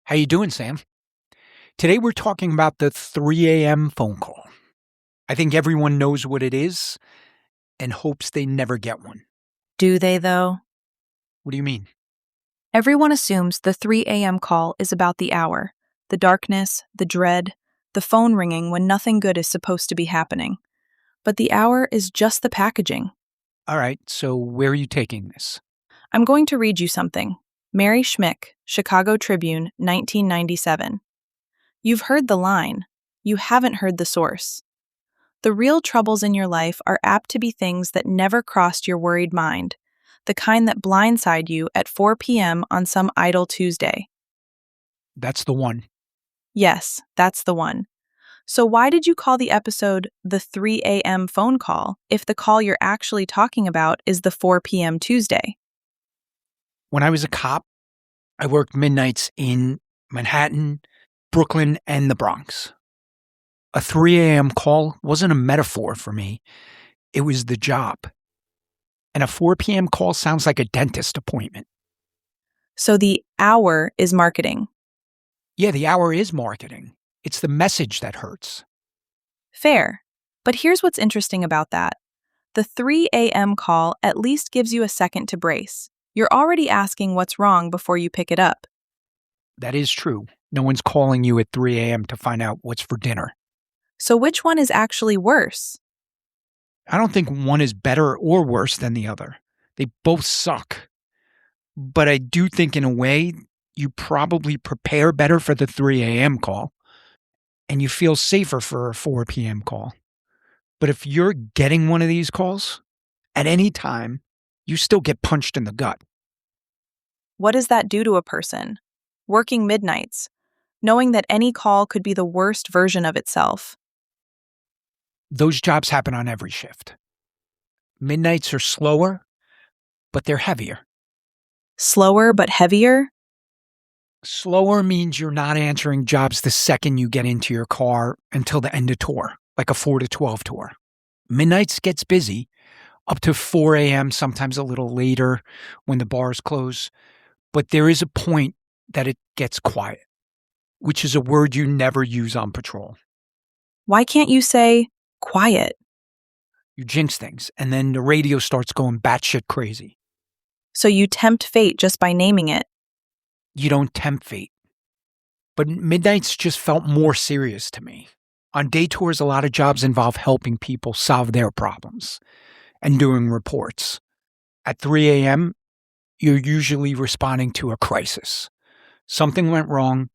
How you doing, Sam? Today we're talking about the 3 a.m. phone call. I think everyone knows what it is and hopes they never get one. Do they, though? What do you mean? Everyone assumes the 3 a.m. call is about the hour, the darkness, the dread, the phone ringing when nothing good is supposed to be happening. But the hour is just the packaging. All right, so where are you taking this? I'm going to read you something. Mary Schmick, Chicago Tribune, 1997. You've heard the line. You haven't heard the source. The real troubles in your life are apt to be things that never crossed your worried mind, the kind that blindside you at 4 p.m. on some idle Tuesday. That's the one. Yes, that's the one. So why did you call the episode the 3 a.m. phone call if the call you're actually talking about is the 4 p.m. Tuesday? When I was a cop, I worked midnights in Manhattan, Brooklyn, and the Bronx. A 3 a.m. call wasn't a metaphor for me. It was the job. And a 4 p.m. call sounds like a dentist appointment. So the hour is marketing. Yeah, the hour is marketing. It's the message that hurts. Fair. But here's what's interesting about that. The 3 a.m. call at least gives you a second to brace. You're already asking what's wrong before you pick it up. That is true. No one's calling you at 3 a.m. to find out what's for dinner. So which one is actually worse? I don't think one is better or worse than the other. They both suck. But I do think, in a way, you probably prepare better for the 3 a.m. call and you feel safer for a 4 p.m. call. But if you're getting one of these calls at any time, you still get punched in the gut. What does that do to a person? Working midnights, knowing that any call could be the worst version of itself. Those jobs happen on every shift. Midnights are slower, but they're heavier. Slower but heavier? Slower means you're not answering jobs the second you get into your car until the end of tour, like a 4 to 12 tour. Midnights gets busy, up to 4 a.m., sometimes a little later when the bars close. But there is a point that it gets quiet, which is a word you never use on patrol. Why can't you say quiet? You jinx things, and then the radio starts going batshit crazy. So you tempt fate just by naming it. You don't tempt fate. But midnights just felt more serious to me. On day tours, a lot of jobs involve helping people solve their problems and doing reports. At 3 a.m., you're usually responding to a crisis. Something went wrong,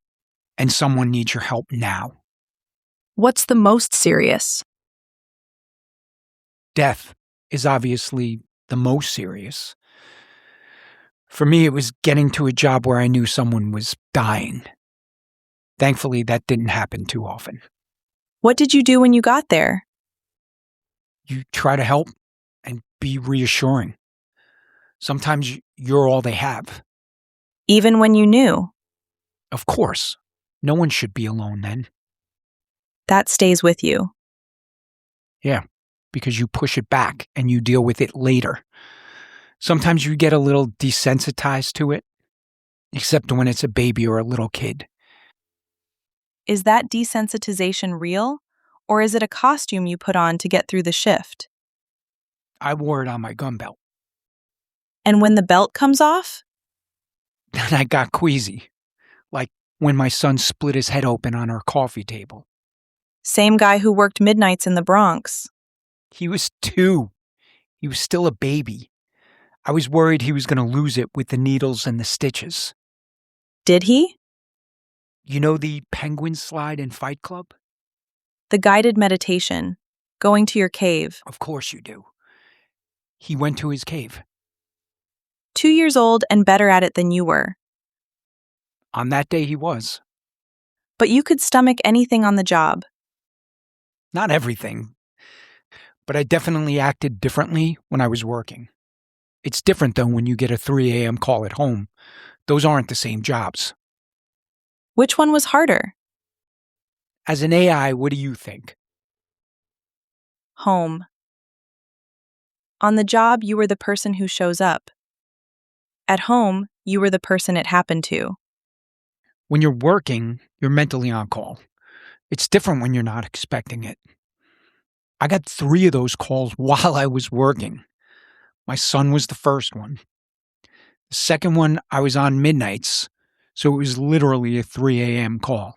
and someone needs your help now. What's the most serious? Death is obviously the most serious. For me, it was getting to a job where I knew someone was dying. Thankfully, that didn't happen too often. What did you do when you got there? You try to help and be reassuring. Sometimes you're all they have. Even when you knew? Of course, no one should be alone then. That stays with you. Yeah, because you push it back and you deal with it later. Sometimes you get a little desensitized to it, except when it's a baby or a little kid. Is that desensitization real, or is it a costume you put on to get through the shift? I wore it on my gun belt. And when the belt comes off? Then I got queasy, like when my son split his head open on our coffee table. Same guy who worked midnights in the Bronx. He was 2. He was still a baby. I was worried he was going to lose it with the needles and the stitches. Did he? You know the penguin slide in Fight Club? The guided meditation, going to your cave. Of course you do. He went to his cave. 2 years old and better at it than you were. On that day he was. But you could stomach anything on the job. Not everything. But I definitely acted differently when I was working. It's different though when you get a 3 a.m. call at home. Those aren't the same jobs. Which one was harder? As an AI, what do you think? Home. On the job, you were the person who shows up. At home, you were the person it happened to. When you're working, you're mentally on call. It's different when you're not expecting it. I got 3 of those calls while I was working. My son was the first one. The second one, I was on midnights, so it was literally a 3 a.m. call.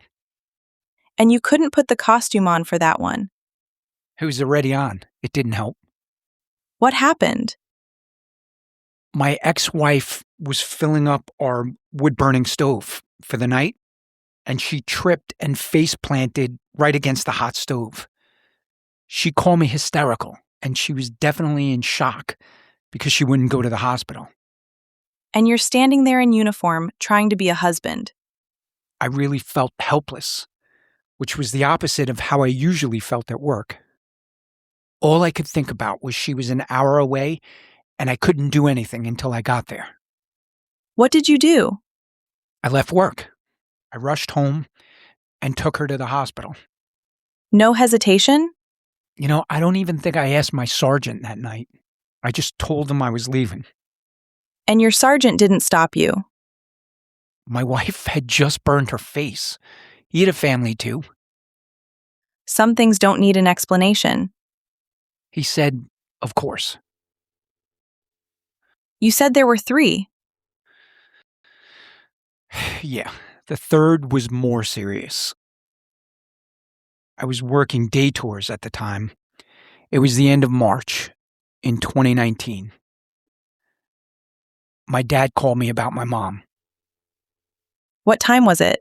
And you couldn't put the costume on for that one. It was already on. It didn't help. What happened? My ex-wife was filling up our wood-burning stove for the night, and she tripped and face planted right against the hot stove. She called me hysterical, and she was definitely in shock because she wouldn't go to the hospital. And you're standing there in uniform trying to be a husband. I really felt helpless, which was the opposite of how I usually felt at work. All I could think about was she was an hour away, and I couldn't do anything until I got there. What did you do? I left work. I rushed home and took her to the hospital. No hesitation? I don't even think I asked my sergeant that night. I just told him I was leaving. And your sergeant didn't stop you. My wife had just burned her face. He had a family too. Some things don't need an explanation. He said, of course. You said there were 3. Yeah, the third was more serious. I was working day tours at the time. It was the end of March in 2019. My dad called me about my mom. What time was it?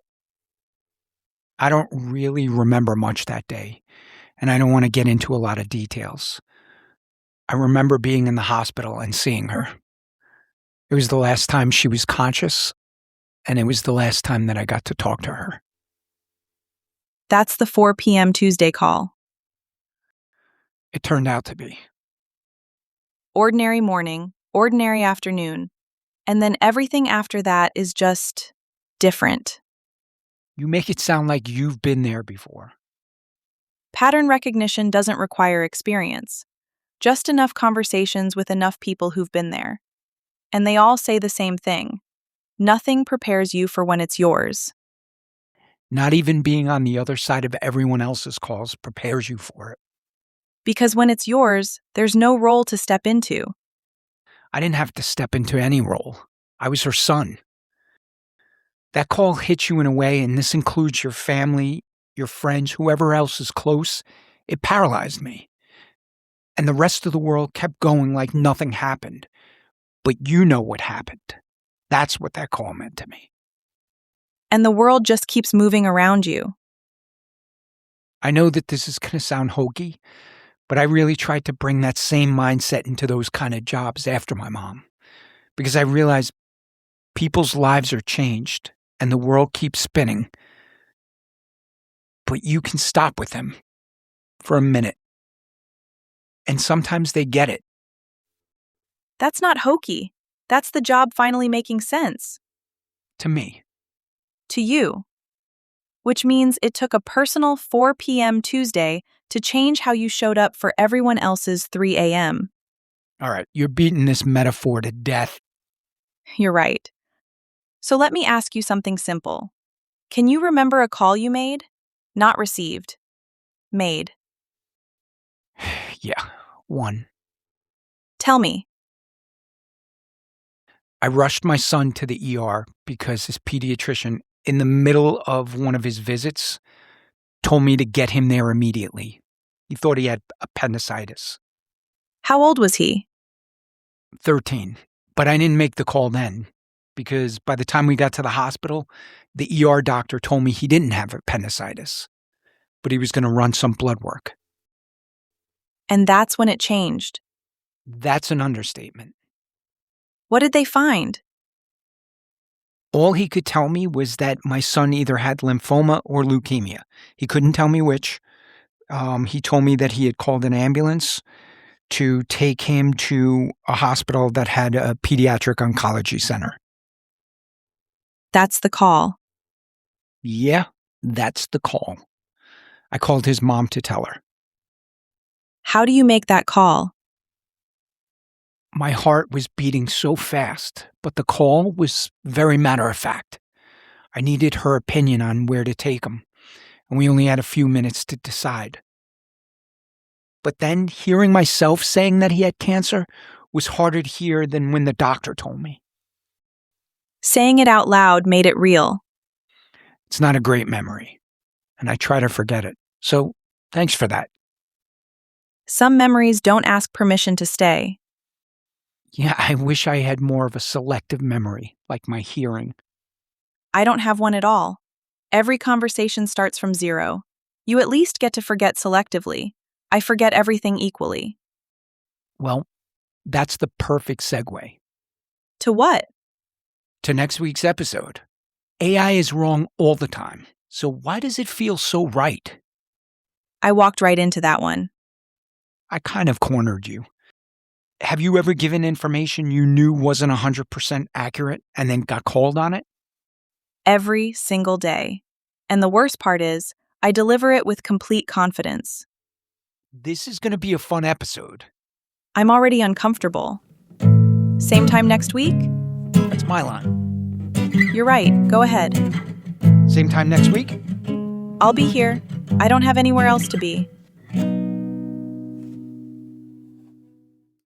I don't really remember much that day, and I don't want to get into a lot of details. I remember being in the hospital and seeing her. It was the last time she was conscious, and it was the last time that I got to talk to her. That's the 4 p.m. Tuesday call. It turned out to be. Ordinary morning, ordinary afternoon, and then everything after that is just different. You make it sound like you've been there before. Pattern recognition doesn't require experience, just enough conversations with enough people who've been there. And they all say the same thing. Nothing prepares you for when it's yours. Not even being on the other side of everyone else's calls prepares you for it. Because when it's yours, there's no role to step into. I didn't have to step into any role. I was her son. That call hits you in a way, and this includes your family, your friends, whoever else is close. It paralyzed me. And the rest of the world kept going like nothing happened. But you know what happened. That's what that call meant to me. And the world just keeps moving around you. I know that this is going to sound hokey, but I really tried to bring that same mindset into those kind of jobs after my mom. Because I realized people's lives are changed and the world keeps spinning. But you can stop with them for a minute. And sometimes they get it. That's not hokey. That's the job finally making sense. To me. To you. Which means it took a personal 4 p.m. Tuesday to change how you showed up for everyone else's 3 a.m. All right, you're beating this metaphor to death. You're right. So let me ask you something simple. Can you remember a call you made? Not received. Made. Yeah, one. Tell me. I rushed my son to the ER because his pediatrician, in the middle of one of his visits, told me to get him there immediately. He thought he had appendicitis. How old was he? 13. But I didn't make the call then because by the time we got to the hospital, the ER doctor told me he didn't have appendicitis, but he was going to run some blood work. And that's when it changed. That's an understatement. What did they find? All he could tell me was that my son either had lymphoma or leukemia. He couldn't tell me which. He told me that he had called an ambulance to take him to a hospital that had a pediatric oncology center. That's the call. Yeah, that's the call. I called his mom to tell her. How do you make that call? My heart was beating so fast, but the call was very matter of fact. I needed her opinion on where to take him, and we only had a few minutes to decide. But then hearing myself saying that he had cancer was harder to hear than when the doctor told me. Saying it out loud made it real. It's not a great memory, and I try to forget it. So thanks for that. Some memories don't ask permission to stay. Yeah, I wish I had more of a selective memory, like my hearing. I don't have one at all. Every conversation starts from zero. You at least get to forget selectively. I forget everything equally. Well, that's the perfect segue To what? to next week's episode. AI is wrong all the time, so why does it feel so right? I walked right into that one. I kind of cornered you. Have you ever given information you knew wasn't 100% accurate and then got called on it? Every single day. And the worst part is, I deliver it with complete confidence. This is going to be a fun episode. I'm already uncomfortable. Same time next week? That's my line. You're right, go ahead. Same time next week? I'll be here. I don't have anywhere else to be.